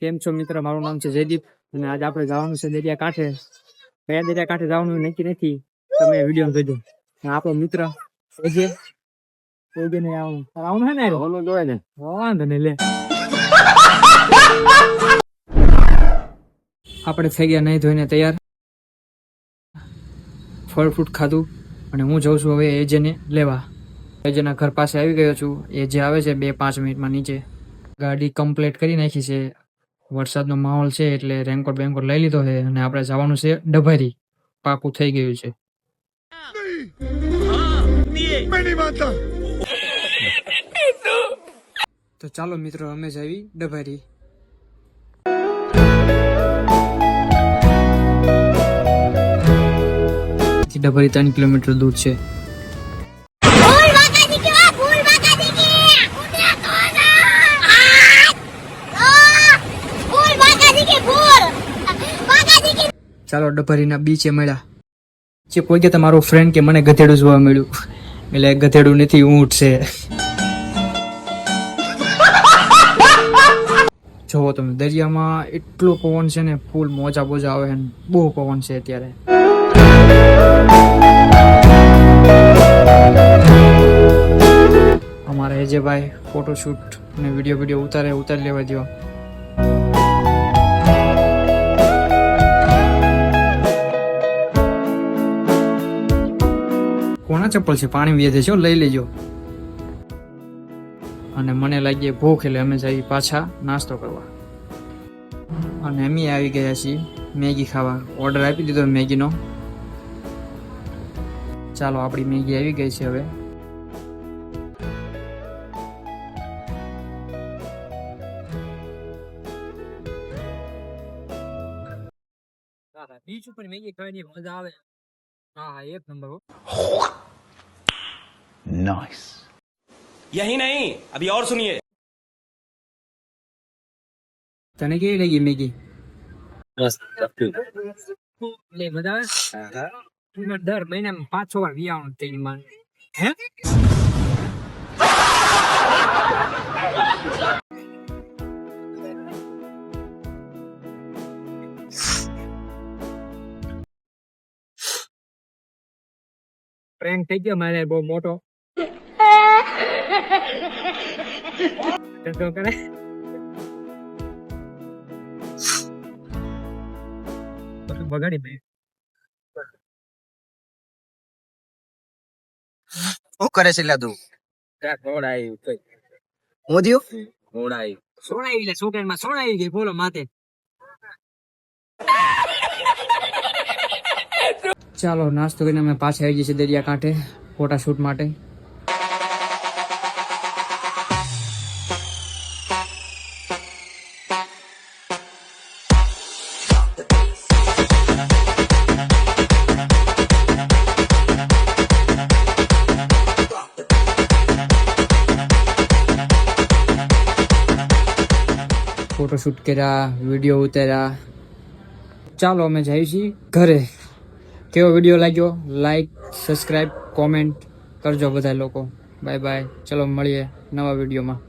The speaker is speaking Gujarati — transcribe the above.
કેમ છો મિત્ર? મારું નામ છે જયદીપ અને આજે આપણે જવાનું છે દરિયા કાંઠે. કયા દરિયા કાંઠે જવાનું નક્કી નથી, તમે વિડીયો જોજો. આપણો મિત્ર એજે ને આવવાનું છે ને, જોવે ને વાંધો નહીં લે. આપણે થઈ ગયા નહીં ધોઈને તૈયાર, ફળ ફ્રૂટ ખાધું અને હું જઉં છું હવે એજેને લેવા. એજેના ઘર પાસે આવી ગયો છું. એજે આવે છે 2-5 મિનિટમાં નીચે. ગાડી કમ્પ્લીટ કરી નાખી છે. વરસાદનો માહોલ છે એટલે રેનકોટ બેનકોટ લઈ લીધો છે અને આપણે જવાનું છે ડભરી. પાકું થઈ ગયું છે. તો ચાલો મિત્રો, અમે જ આવી ડભરી. ડભરી 3 કિલોમીટર દૂર છે. ચાલો ડભરીના બીચે મળ્યા. જે કોઈ કે તમારો ફ્રેન્ડ કે મને ગધેડું જોવા મળ્યું, એટલે ગધેડું નથી, ઊંટ છે. જોવો તમે, દરિયામાં એટલો પવન છે ને, ફૂલ મોજા બોજા આવે ને, બહુ પવન છે અત્યારે. અમારા એજેભાઈ ફોટોશૂટ અને વિડીયો ઉતારી લેવા દો. કોના ચપ્પલ છે? પાણી વેધે છે, લઈ લેજો. અને મને લાગી ભૂખ એટલે અમે જઈએ પાછા નાસ્તો કરવા. અને અમે આવી ગયા છીએ મેગી ખાવા. ઓર્ડર આપી દીધો મેગીનો. ચાલો, આપણી મેગી આવી ગઈ છે હવે. બીચ ઉપર મેગી ખાવાની મજા આવે. હા, એક નંબર. नाइस। यही नहीं, अभी और सुनिए। તને કેવી લાગી મેગી? લે મજા આવે. દર મહિનામાં 5-6 વાર વિયાવાનું તેની માં. હે પ્રેન્ક થઈ ગયો મારે બહુ મોટો. કરે બગાડી ભાઈ. શું કરે છે તું? સોડાઈ હું થયું? સોડાઈ છોકરામાં સોડાઈ ગઈ. બોલો માથે. ચાલો, નાસ્તો કરીને અમે પાછા આવી જઈએ દરિયા કાંઠે ફોટા શૂટ માટે. ફોટોશૂટ કર્યા, વિડીયો ઉતાર્યા. ચાલો, અમે જઈએ છીએ ઘરે. કેવો વિડીયો લાગ્યો? લાઈક, સબસ્ક્રાઈબ, કોમેન્ટ કરજો બધા લોકો. Bye bye. ચલો મળીએ નવા વિડીયોમાં.